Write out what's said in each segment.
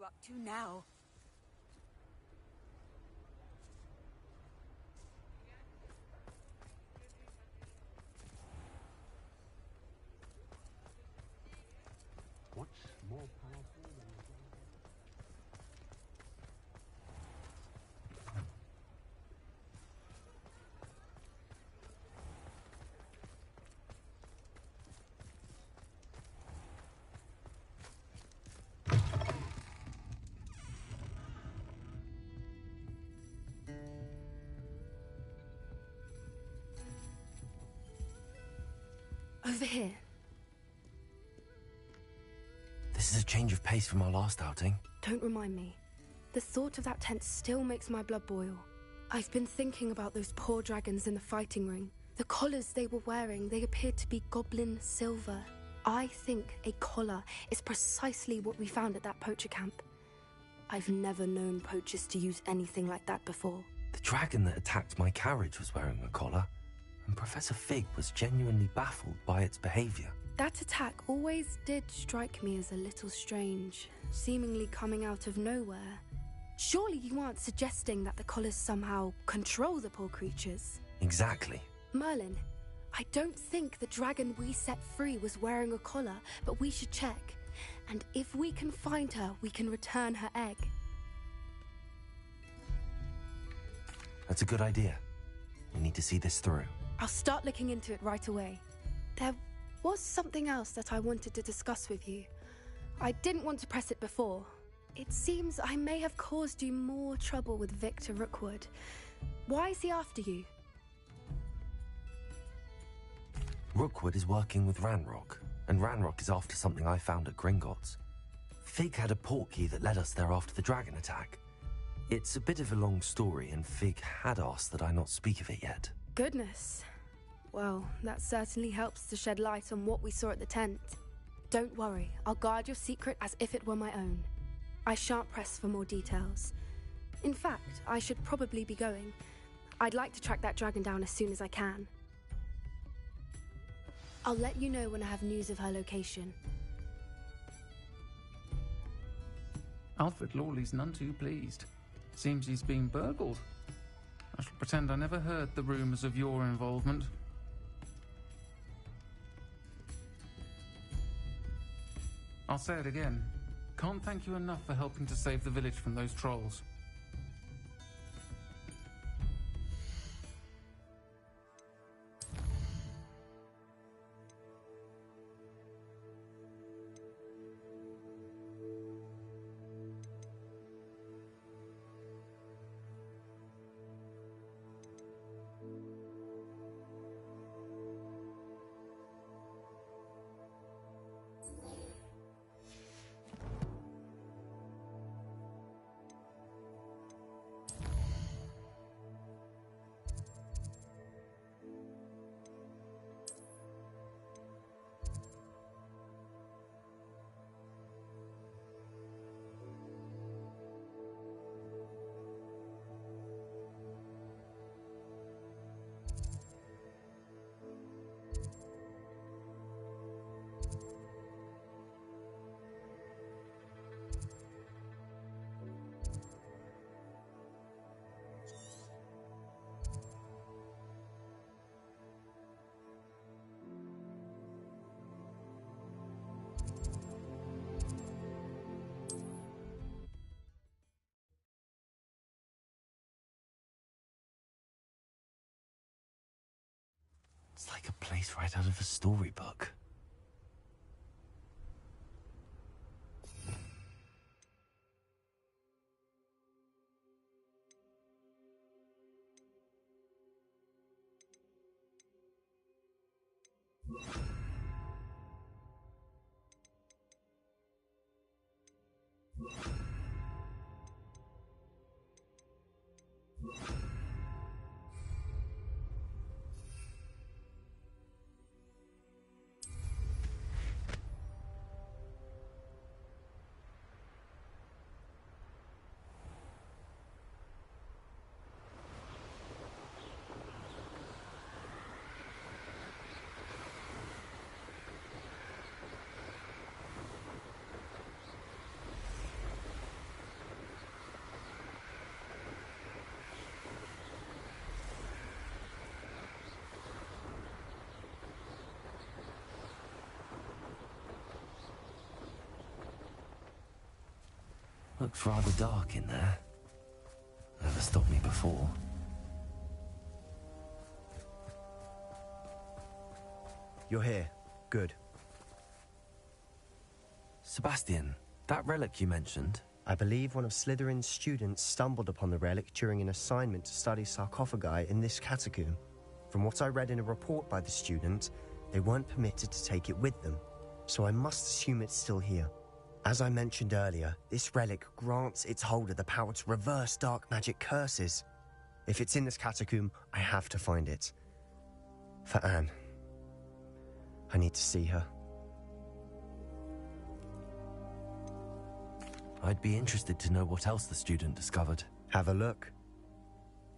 up to now? What's more powerful than the dragon? Over here. This is a change of pace from our last outing. Don't remind me. The thought of that tent still makes my blood boil. I've been thinking about those poor dragons in the fighting ring. The collars they were wearing, they appeared to be goblin silver. I think a collar is precisely what we found at that poacher camp. I've never known poachers to use anything like that before. The dragon that attacked my carriage was wearing a collar, and Professor Fig was genuinely baffled by its behavior. That attack always did strike me as a little strange, seemingly coming out of nowhere. Surely you aren't suggesting that the collars somehow control the poor creatures? Exactly. Merlin, I don't think the dragon we set free was wearing a collar, but we should check. And if we can find her, we can return her egg. That's a good idea. We need to see this through. I'll start looking into it right away. There was something else that I wanted to discuss with you. I didn't want to press it before. It seems I may have caused you more trouble with Victor Rookwood. Why is he after you? Rookwood is working with Ranrock, and Ranrock is after something I found at Gringotts. Fig had a portkey that led us there after the dragon attack. It's a bit of a long story, and Fig had asked that I not speak of it yet. Goodness. Well, that certainly helps to shed light on what we saw at the tent. Don't worry, I'll guard your secret as if it were my own. I shan't press for more details. In fact, I should probably be going. I'd like to track that dragon down as soon as I can. I'll let you know when I have news of her location. Alfred Lawley's none too pleased. Seems he's been burgled. I shall pretend I never heard the rumours of your involvement. I'll say it again. Can't thank you enough for helping to save the village from those trolls. It's like a place right out of a storybook. Looks rather dark in there. Never stopped me before. You're here. Good. Sebastian, that relic you mentioned, I believe one of Slytherin's students stumbled upon the relic during an assignment to study sarcophagi in this catacomb. From what I read in a report by the student, they weren't permitted to take it with them, so I must assume it's still here. As I mentioned earlier, this relic grants its holder the power to reverse dark magic curses. If it's in this catacomb, I have to find it. For Anne. I need to see her. I'd be interested to know what else the student discovered. Have a look.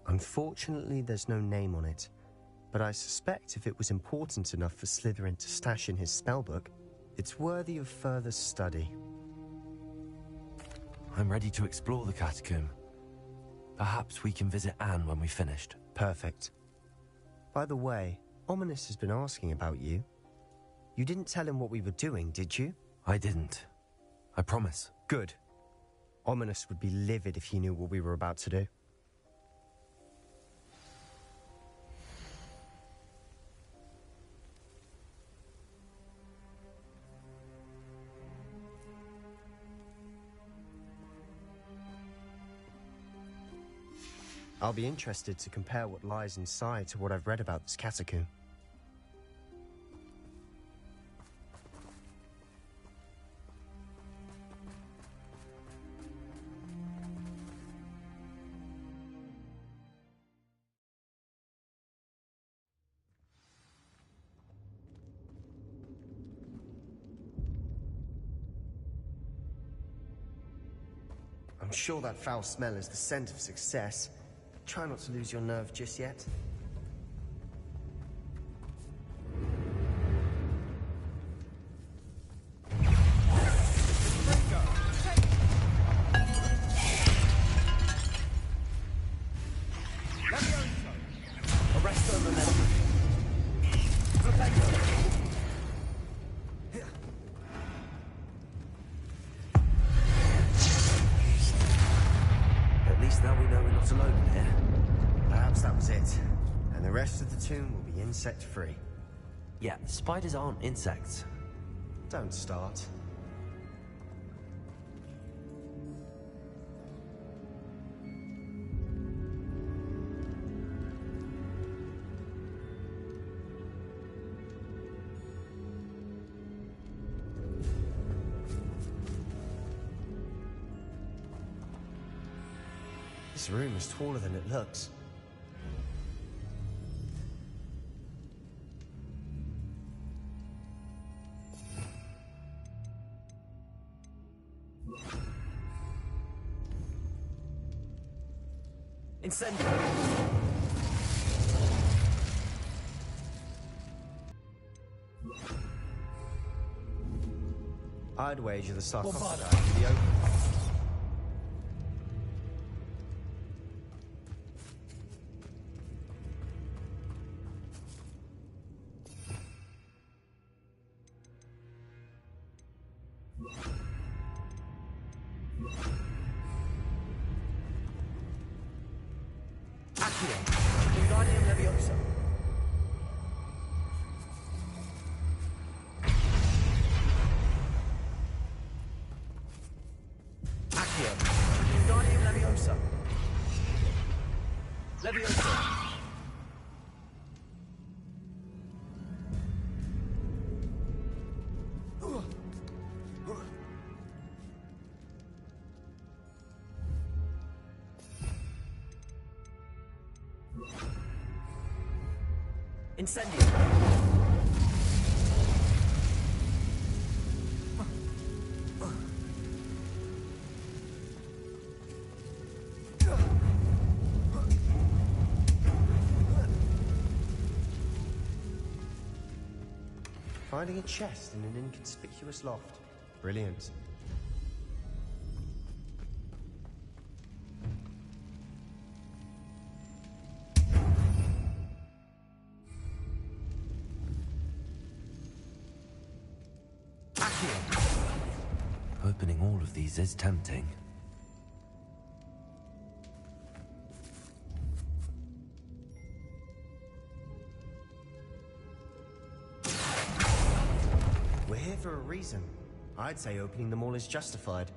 Unfortunately, there's no name on it, but I suspect if it was important enough for Slytherin to stash in his spellbook, it's worthy of further study. I'm ready to explore the catacomb. Perhaps we can visit Anne when we've finished. Perfect. By the way, Ominous has been asking about you. You didn't tell him what we were doing, did you? I didn't. I promise. Good. Ominous would be livid if he knew what we were about to do. I'll be interested to compare what lies inside to what I've read about this catacomb. I'm sure that foul smell is the scent of success. Try not to lose your nerve just yet. At least now we know we're not alone in here. Perhaps that was it. And the rest of the tomb will be insect-free. Yeah, spiders aren't insects. Don't start. This room is taller than it looks. Incendio! I'd wager the sarcophagi to be open. Incendio! Finding a chest in an inconspicuous loft. Brilliant. Opening all of these is tempting. for a reason. I'd say opening them all is justified.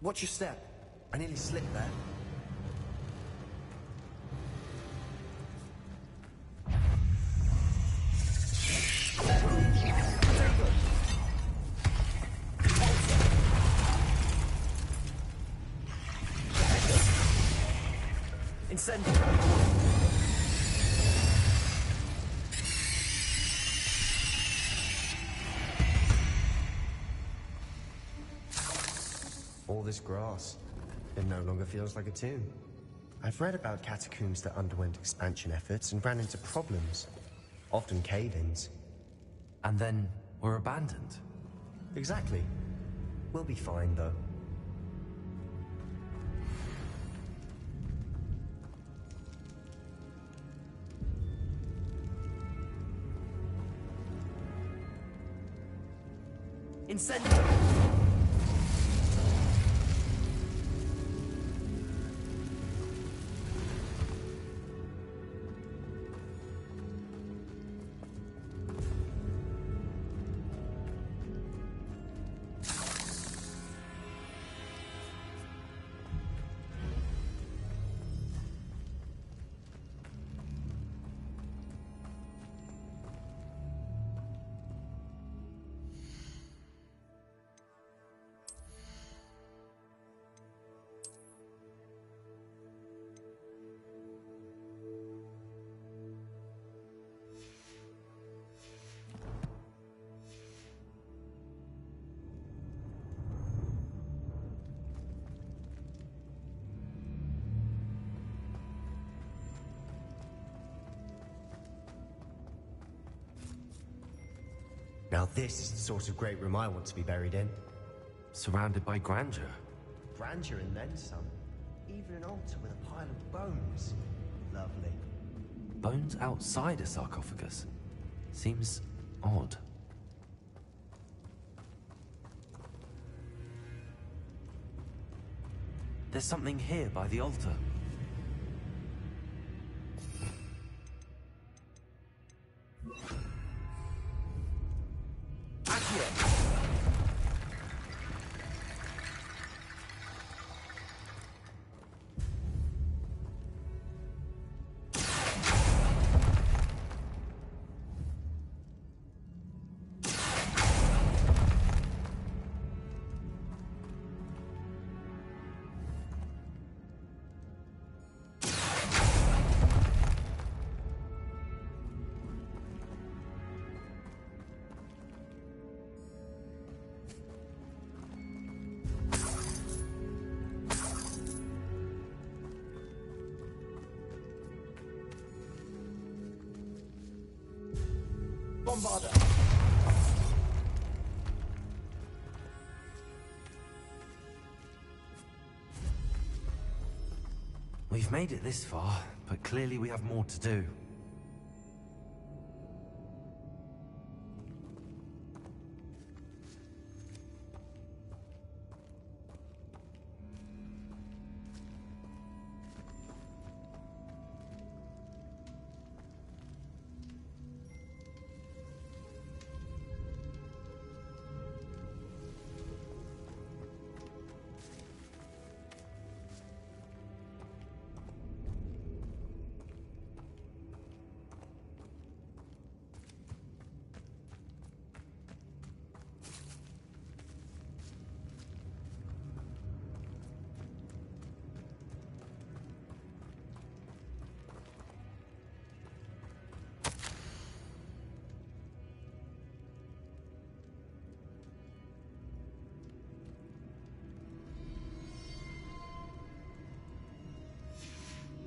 Watch your step. I nearly slipped there. Incendio. All this grass, it no longer feels like a tomb. I've read about catacombs that underwent expansion efforts and ran into problems, often cave-ins. And then were abandoned. Exactly. We'll be fine, though. Incendio! Now this is the sort of great room I want to be buried in. Surrounded by grandeur. Grandeur and then some. Even an altar with a pile of bones. Lovely. Bones outside a sarcophagus. Seems odd. There's something here by the altar. Bombarder! We've made it this far, but clearly we have more to do.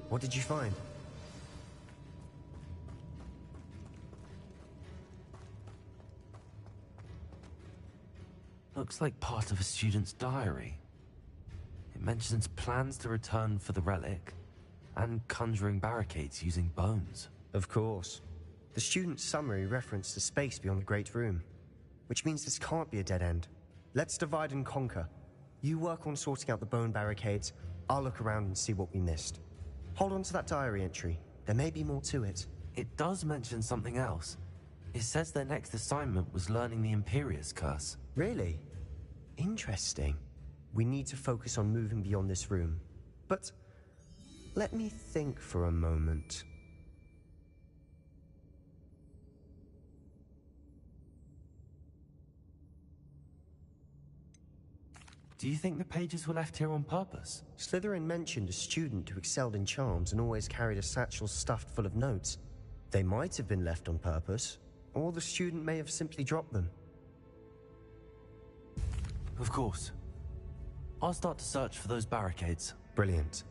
What did you find? Looks like part of a student's diary. It mentions plans to return for the relic and conjuring barricades using bones. Of course. The student's summary referenced a space beyond the Great Room, which means this can't be a dead end. Let's divide and conquer. You work on sorting out the bone barricades, I'll look around and see what we missed. Hold on to that diary entry. There may be more to it. It does mention something else. It says their next assignment was learning the Imperius Curse. Really? Interesting. We need to focus on moving beyond this room. But let me think for a moment. Do you think the pages were left here on purpose? Slytherin mentioned a student who excelled in charms and always carried a satchel stuffed full of notes. They might have been left on purpose, or the student may have simply dropped them. Of course. I'll start to search for those barricades. Brilliant.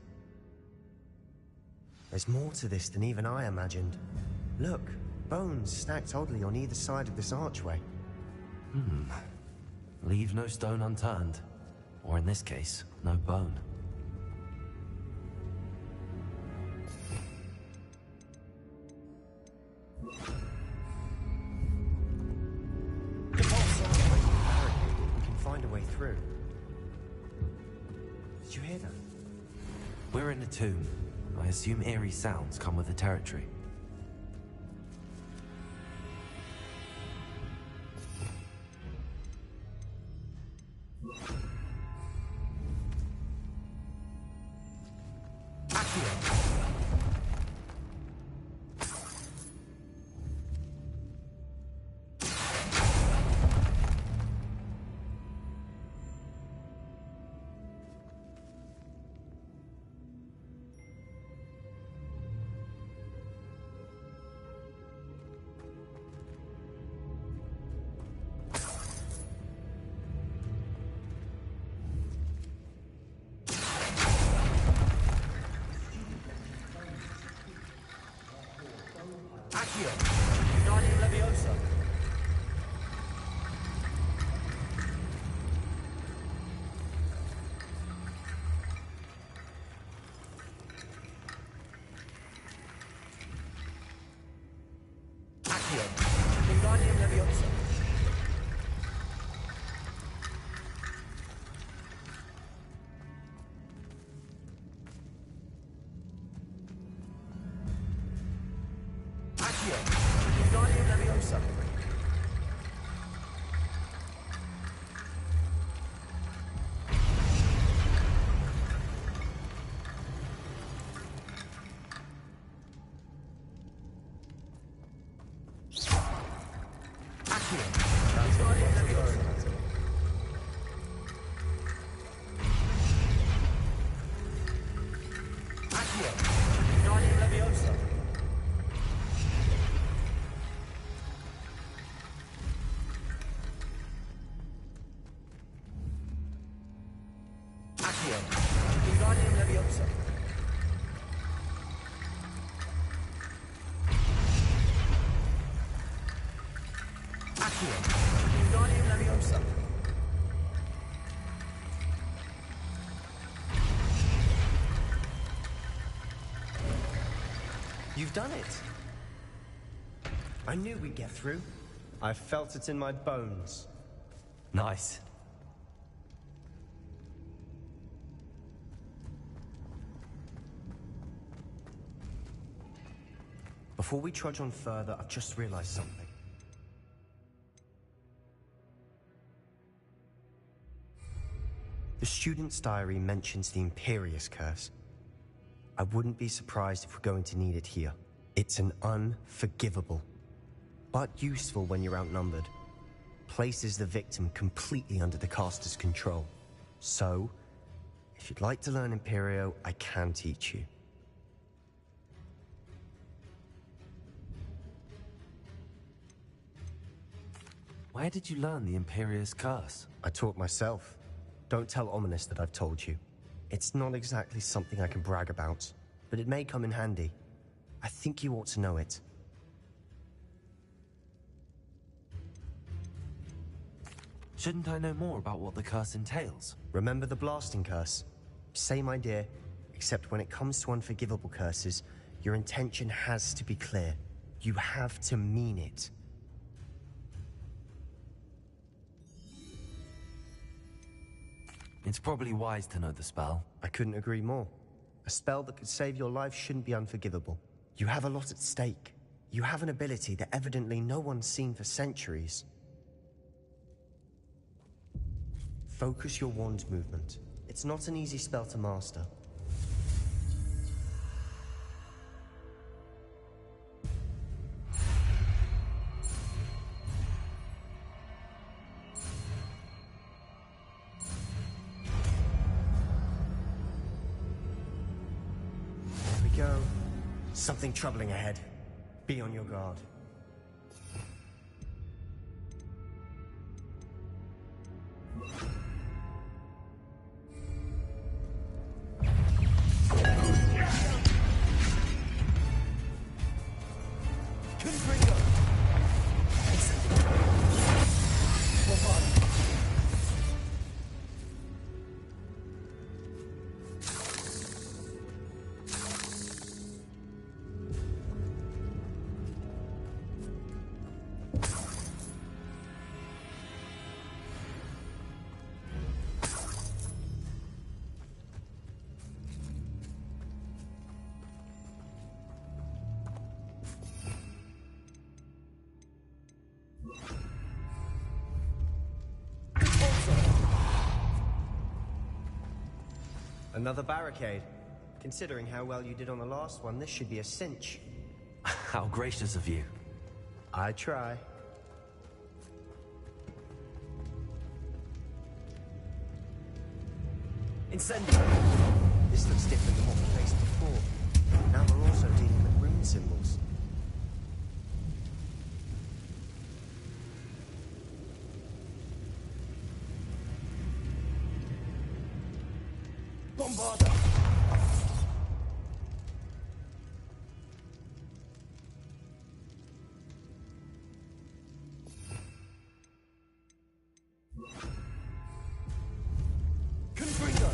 There's more to this than even I imagined. Look, bones stacked oddly on either side of this archway. Leave no stone unturned. Or in this case, no bone. We can find a way through. Did you hear that? We're in a tomb. I assume eerie sounds come with the territory. Accio. Wingardium Leviosa. You've done it. I knew we'd get through. I felt it in my bones. Nice. Before we trudge on further, I've just realized something. The student's diary mentions the Imperious Curse. I wouldn't be surprised if we're going to need it here. It's an unforgivable, but useful when you're outnumbered. Places the victim completely under the caster's control. So, if you'd like to learn Imperio, I can teach you. Where did you learn the Imperious Curse? I taught myself. Don't tell Ominous that I've told you. It's not exactly something I can brag about, but it may come in handy. I think you ought to know it. Shouldn't I know more about what the curse entails? Remember the blasting curse? Same idea, except when it comes to unforgivable curses, your intention has to be clear. You have to mean it. It's probably wise to know the spell. I couldn't agree more. A spell that could save your life shouldn't be unforgivable. You have a lot at stake. You have an ability that evidently no one's seen for centuries. Focus your wand's movement. It's not an easy spell to master. Something troubling ahead. Be on your guard. Another barricade. Considering how well you did on the last one, this should be a cinch. How gracious of you. I try. Incendio! This looks different than what we faced before. Now we're also dealing with rune symbols. Bombarda! Confringo!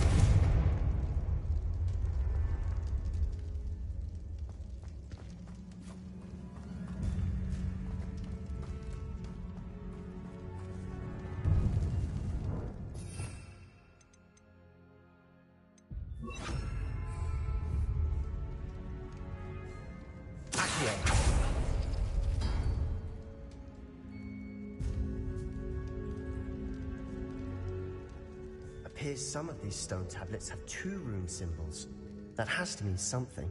Appears some of these stone tablets have 2 rune symbols. That has to mean something.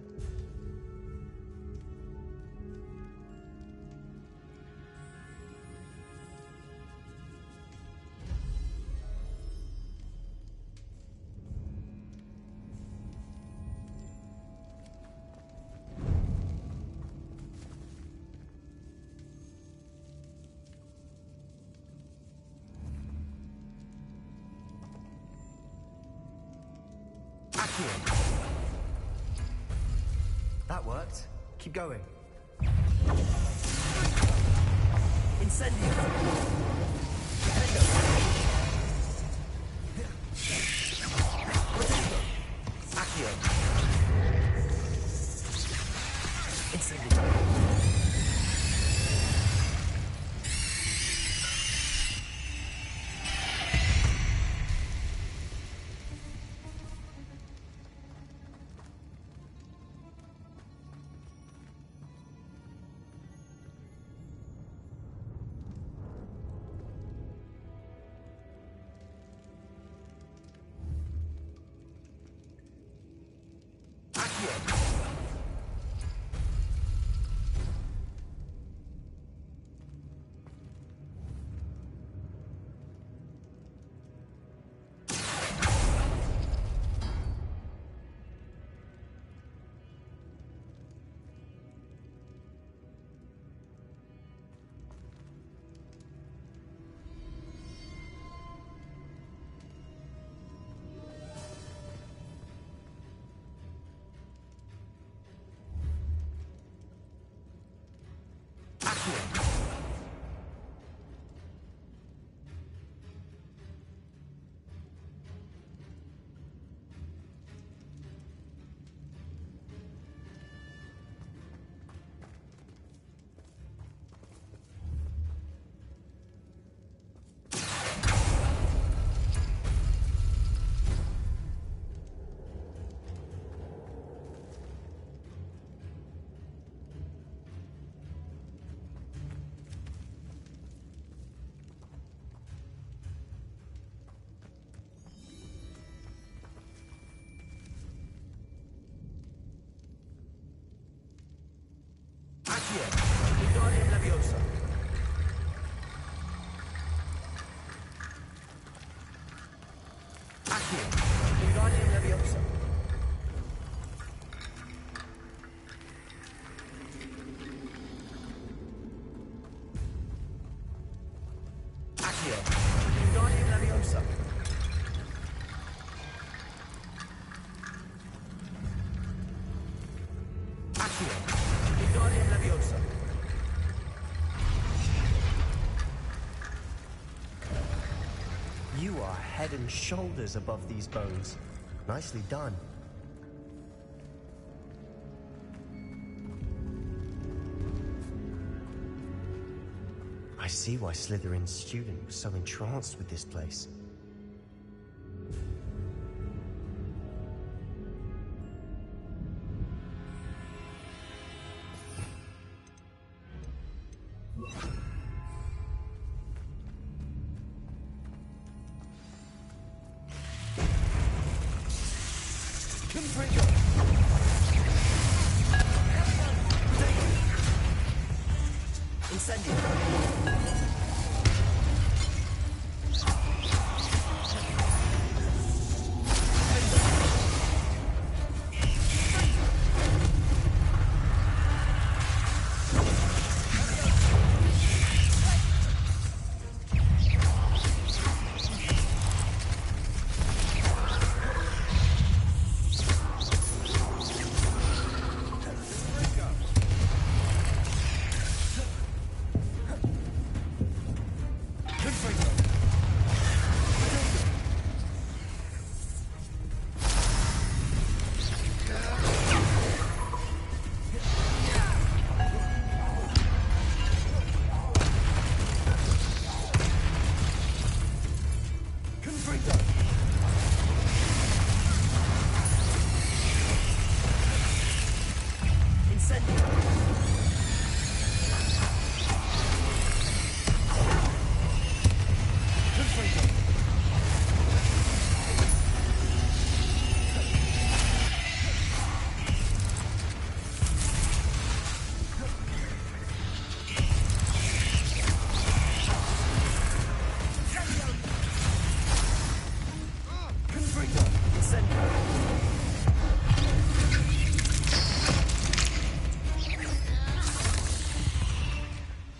That worked. Keep going. Incendio! Accio, Wingardium Leviosa. Accio, Wingardium Leviosa. Accio, Wingardium Leviosa. Accio, Wingardium Leviosa. You are head and shoulders above these bones. Nicely done. I see why Slytherin's student was so entranced with this place.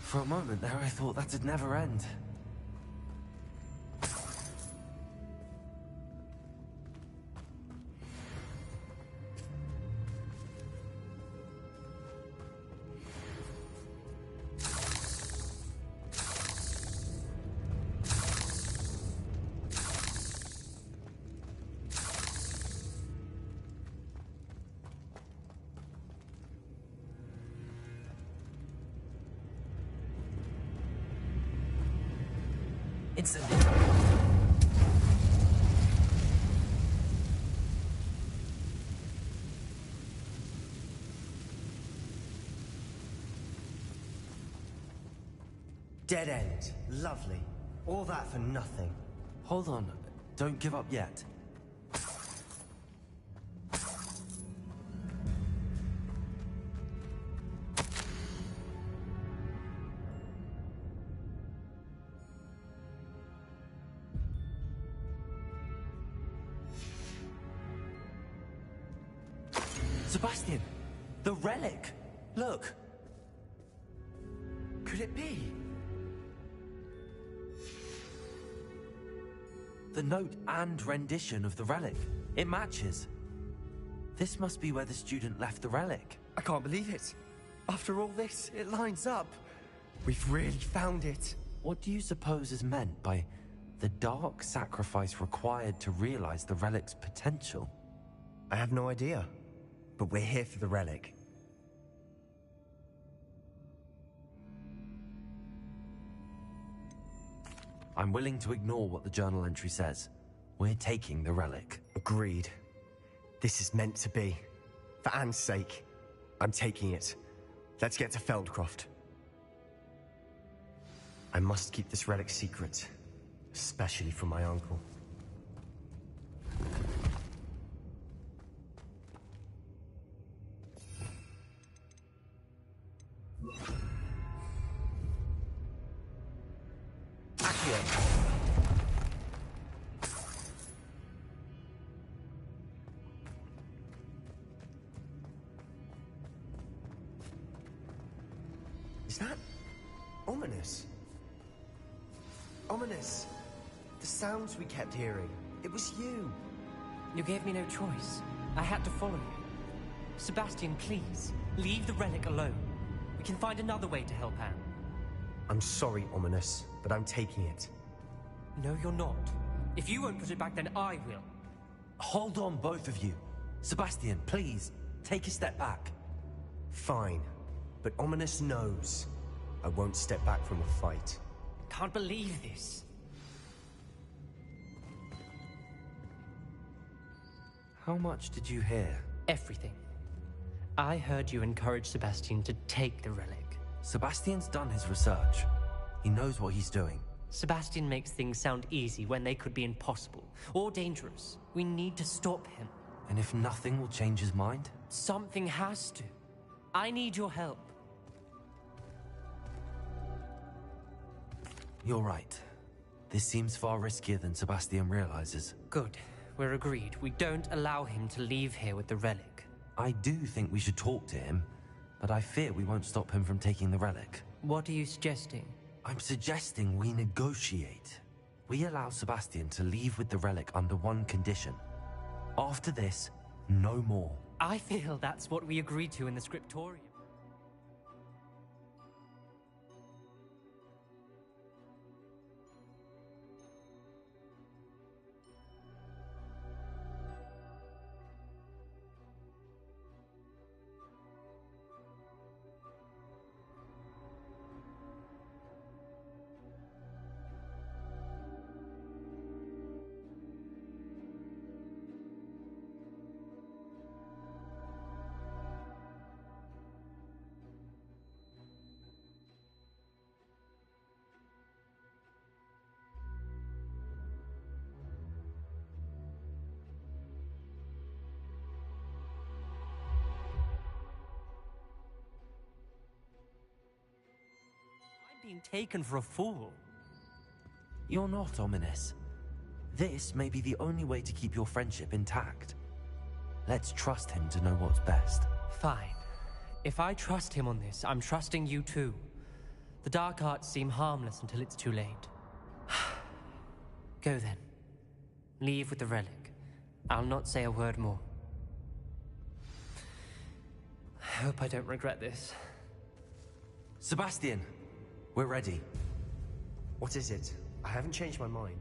For a moment there, I thought that'd never end. Dead end. Lovely. All that for nothing. Hold on, don't give up yet. Sebastian! The relic! Look! Could it be? The note and rendition of the relic. It matches. This must be where the student left the relic. I can't believe it. After all this, it lines up. We've really found it. What do you suppose is meant by the dark sacrifice required to realize the relic's potential? I have no idea. But we're here for the relic. I'm willing to ignore what the journal entry says. We're taking the relic. Agreed. This is meant to be. For Anne's sake, I'm taking it. Let's get to Feldcroft. I must keep this relic secret, especially from my uncle. here. Is that ominous? Ominous! The sounds we kept hearing. It was you. You gave me no choice. I had to follow you. Sebastian, please, leave the relic alone. We can find another way to help Anne. I'm sorry, Ominous, but I'm taking it. No, you're not. If you won't put it back, then I will. Hold on, both of you. Sebastian, please, take a step back. Fine, but Ominous knows I won't step back from a fight. Can't believe this. How much did you hear? Everything. I heard you encourage Sebastian to take the relic. Sebastian's done his research. He knows what he's doing. Sebastian makes things sound easy when they could be impossible or dangerous. We need to stop him. And if nothing will change his mind? Something has to. I need your help. You're right. This seems far riskier than Sebastian realizes. Good. We're agreed. We don't allow him to leave here with the relic. I do think we should talk to him, but I fear we won't stop him from taking the relic. What are you suggesting? I'm suggesting we negotiate. We allow Sebastian to leave with the relic under one condition. After this, no more. I feel that's what we agreed to in the scriptorium. Being taken for a fool. You're not, Ominous. This may be the only way to keep your friendship intact. Let's trust him to know what's best. Fine. If I trust him on this, I'm trusting you too. The dark arts seem harmless until it's too late. Go then. Leave with the relic. I'll not say a word more. I hope I don't regret this. Sebastian! We're ready. What is it? I haven't changed my mind.